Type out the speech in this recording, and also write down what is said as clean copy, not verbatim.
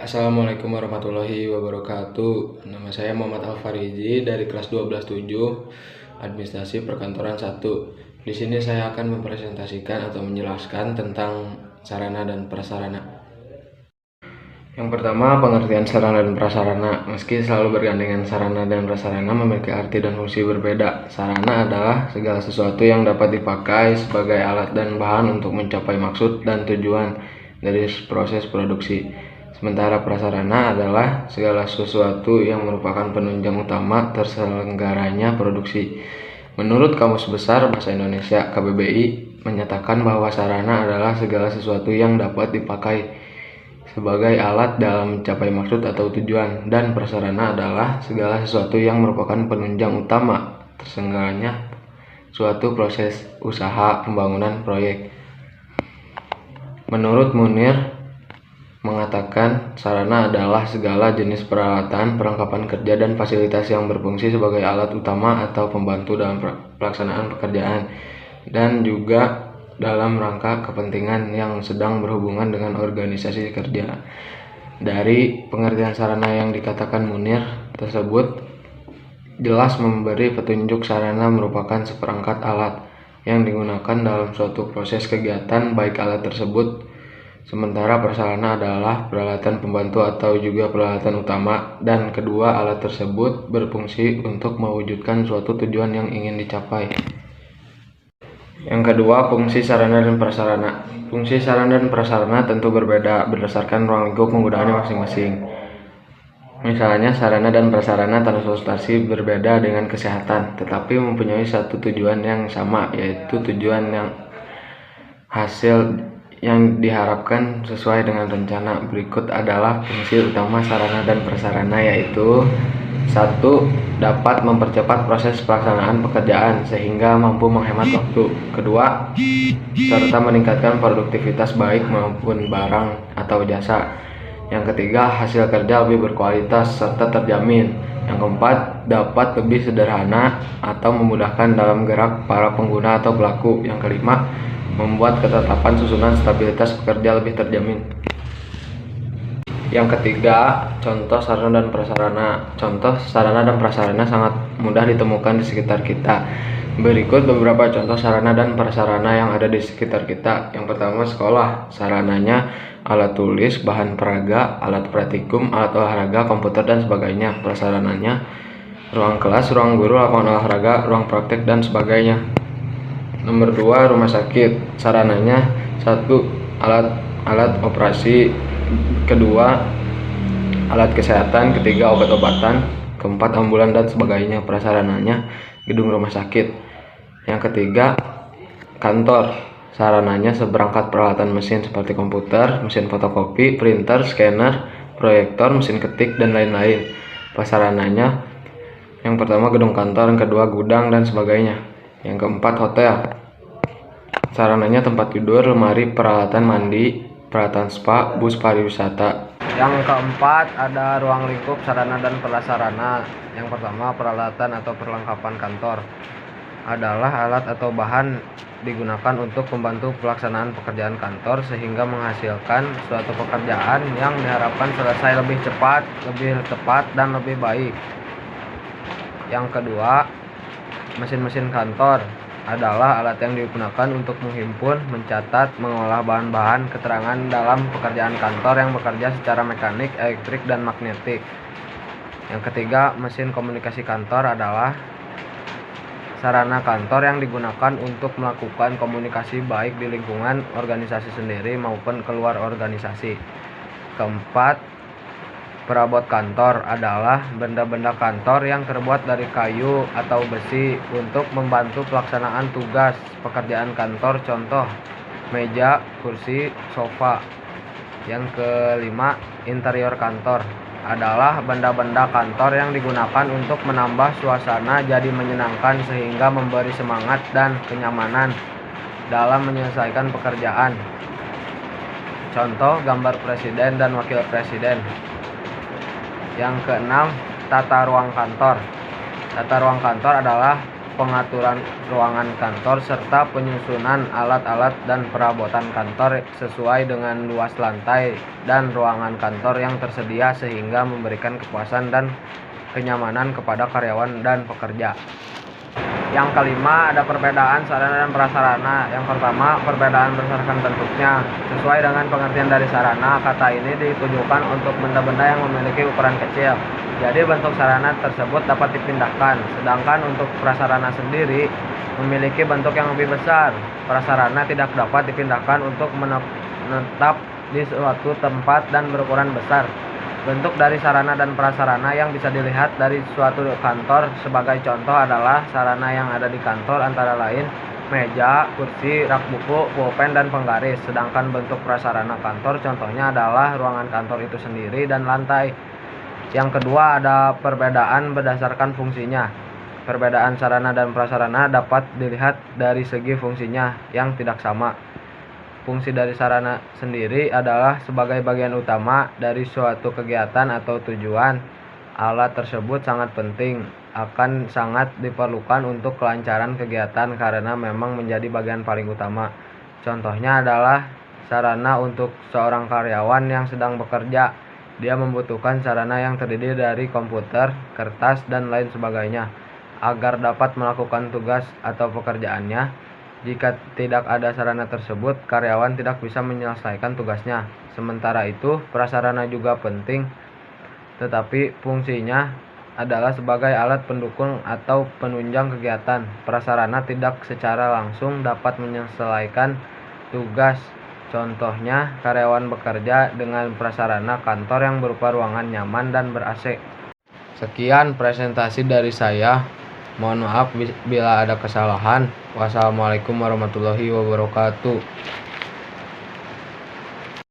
Assalamualaikum warahmatullahi wabarakatuh. Nama saya Muhammad Alfariji dari kelas 12/7 Administrasi Perkantoran 1. Di sini saya akan mempresentasikan atau menjelaskan tentang sarana dan prasarana. Yang pertama, pengertian sarana dan prasarana. Meski selalu bergandengan sarana dan prasarana memiliki arti dan fungsi berbeda. Sarana adalah segala sesuatu yang dapat dipakai sebagai alat dan bahan untuk mencapai maksud dan tujuan dari proses produksi. Sementara prasarana adalah segala sesuatu yang merupakan penunjang utama terselenggaranya produksi. Menurut Kamus Besar Bahasa Indonesia KBBI menyatakan bahwa sarana adalah segala sesuatu yang dapat dipakai sebagai alat dalam mencapai maksud atau tujuan, dan prasarana adalah segala sesuatu yang merupakan penunjang utama terselenggaranya suatu proses usaha pembangunan proyek. Menurut Munir mengatakan sarana adalah segala jenis peralatan, perlengkapan kerja, dan fasilitas yang berfungsi sebagai alat utama atau pembantu dalam pelaksanaan pekerjaan, dan juga dalam rangka kepentingan yang sedang berhubungan dengan organisasi kerja. Dari pengertian sarana yang dikatakan Munir tersebut jelas memberi petunjuk sarana merupakan seperangkat alat yang digunakan dalam suatu proses kegiatan, baik alat tersebut. Sementara prasarana adalah peralatan pembantu atau juga peralatan utama, dan kedua alat tersebut berfungsi untuk mewujudkan suatu tujuan yang ingin dicapai. Yang kedua, fungsi sarana dan prasarana. Fungsi sarana dan prasarana tentu berbeda berdasarkan ruang lingkup penggunaannya masing-masing. Misalnya, sarana dan prasarana transportasi berbeda dengan kesehatan, tetapi mempunyai satu tujuan yang sama, yaitu tujuan yang hasil yang diharapkan sesuai dengan rencana. Berikut adalah fungsi utama sarana dan prasarana, yaitu 1. Dapat mempercepat proses pelaksanaan pekerjaan sehingga mampu menghemat waktu. Kedua, serta meningkatkan produktivitas baik maupun barang atau jasa. Yang ketiga, hasil kerja lebih berkualitas serta terjamin. Yang keempat, dapat lebih sederhana atau memudahkan dalam gerak para pengguna atau pelaku. Yang kelima, membuat ketetapan susunan stabilitas pekerja lebih terjamin. Yang ketiga, contoh sarana dan prasarana. Contoh sarana dan prasarana sangat mudah ditemukan di sekitar kita. Berikut beberapa contoh sarana dan prasarana yang ada di sekitar kita. Yang pertama, sekolah. Sarananya alat tulis, bahan peraga, alat praktikum, alat olahraga, komputer, dan sebagainya. Prasarananya ruang kelas, ruang guru, lapangan olahraga, ruang praktek, dan sebagainya. Nomor 2, rumah sakit. Sarananya 1. Alat operasi, kedua alat kesehatan, ketiga obat-obatan, keempat ambulan, dan sebagainya. Prasarananya gedung rumah sakit. Yang ketiga, kantor. Sarananya seperangkat peralatan mesin seperti komputer, mesin fotokopi, printer, scanner, proyektor, mesin ketik, dan lain-lain. Prasarananya yang pertama gedung kantor, yang kedua gudang, dan sebagainya. Yang keempat, hotel. Sarananya tempat tidur, lemari, peralatan mandi, peralatan spa, bus pariwisata. Yang keempat, ada ruang lingkup sarana dan prasarana. Yang pertama, peralatan atau perlengkapan kantor adalah alat atau bahan digunakan untuk membantu pelaksanaan pekerjaan kantor sehingga menghasilkan suatu pekerjaan yang diharapkan selesai lebih cepat, lebih tepat, dan lebih baik. Yang kedua, mesin-mesin kantor adalah alat yang digunakan untuk menghimpun, mencatat, mengolah bahan-bahan keterangan dalam pekerjaan kantor yang bekerja secara mekanik, elektrik, dan magnetik. Yang ketiga, mesin komunikasi kantor adalah sarana kantor yang digunakan untuk melakukan komunikasi baik di lingkungan organisasi sendiri maupun keluar organisasi. Keempat, perabot kantor adalah benda-benda kantor yang terbuat dari kayu atau besi untuk membantu pelaksanaan tugas pekerjaan kantor, contoh meja, kursi, sofa. Yang kelima, interior kantor adalah benda-benda kantor yang digunakan untuk menambah suasana jadi menyenangkan sehingga memberi semangat dan kenyamanan dalam menyelesaikan pekerjaan. Contoh gambar presiden dan wakil presiden. Yang keenam, tata ruang kantor. Tata ruang kantor adalah pengaturan ruangan kantor, serta penyusunan alat-alat dan perabotan kantor sesuai dengan luas lantai dan ruangan kantor yang tersedia sehingga memberikan kepuasan dan kenyamanan kepada karyawan dan pekerja. Yang kelima, ada perbedaan sarana dan prasarana. Yang pertama, perbedaan berdasarkan bentuknya. Sesuai dengan pengertian dari sarana, kata ini ditujukan untuk benda-benda yang memiliki ukuran kecil. Jadi bentuk sarana tersebut dapat dipindahkan. Sedangkan untuk prasarana sendiri memiliki bentuk yang lebih besar. Prasarana tidak dapat dipindahkan untuk menetap di suatu tempat dan berukuran besar. Bentuk dari sarana dan prasarana yang bisa dilihat dari suatu kantor sebagai contoh adalah sarana yang ada di kantor antara lain meja, kursi, rak buku, pulpen, dan penggaris. Sedangkan bentuk prasarana kantor contohnya adalah ruangan kantor itu sendiri dan lantai. Yang kedua, ada perbedaan berdasarkan fungsinya. Perbedaan sarana dan prasarana dapat dilihat dari segi fungsinya yang tidak sama. Fungsi dari sarana sendiri adalah sebagai bagian utama dari suatu kegiatan atau tujuan. Alat tersebut sangat penting, akan sangat diperlukan untuk kelancaran kegiatan karena memang menjadi bagian paling utama. Contohnya adalah sarana untuk seorang karyawan yang sedang bekerja. Dia membutuhkan sarana yang terdiri dari komputer, kertas, dan lain sebagainya agar dapat melakukan tugas atau pekerjaannya. Jika tidak ada sarana tersebut, karyawan tidak bisa menyelesaikan tugasnya. Sementara itu, prasarana juga penting, tetapi fungsinya adalah sebagai alat pendukung atau penunjang kegiatan. Prasarana tidak secara langsung dapat menyelesaikan tugas. Contohnya, karyawan bekerja dengan prasarana kantor yang berupa ruangan nyaman dan ber-AC. Sekian presentasi dari saya. Mohon maaf bila ada kesalahan. Wassalamualaikum warahmatullahi wabarakatuh.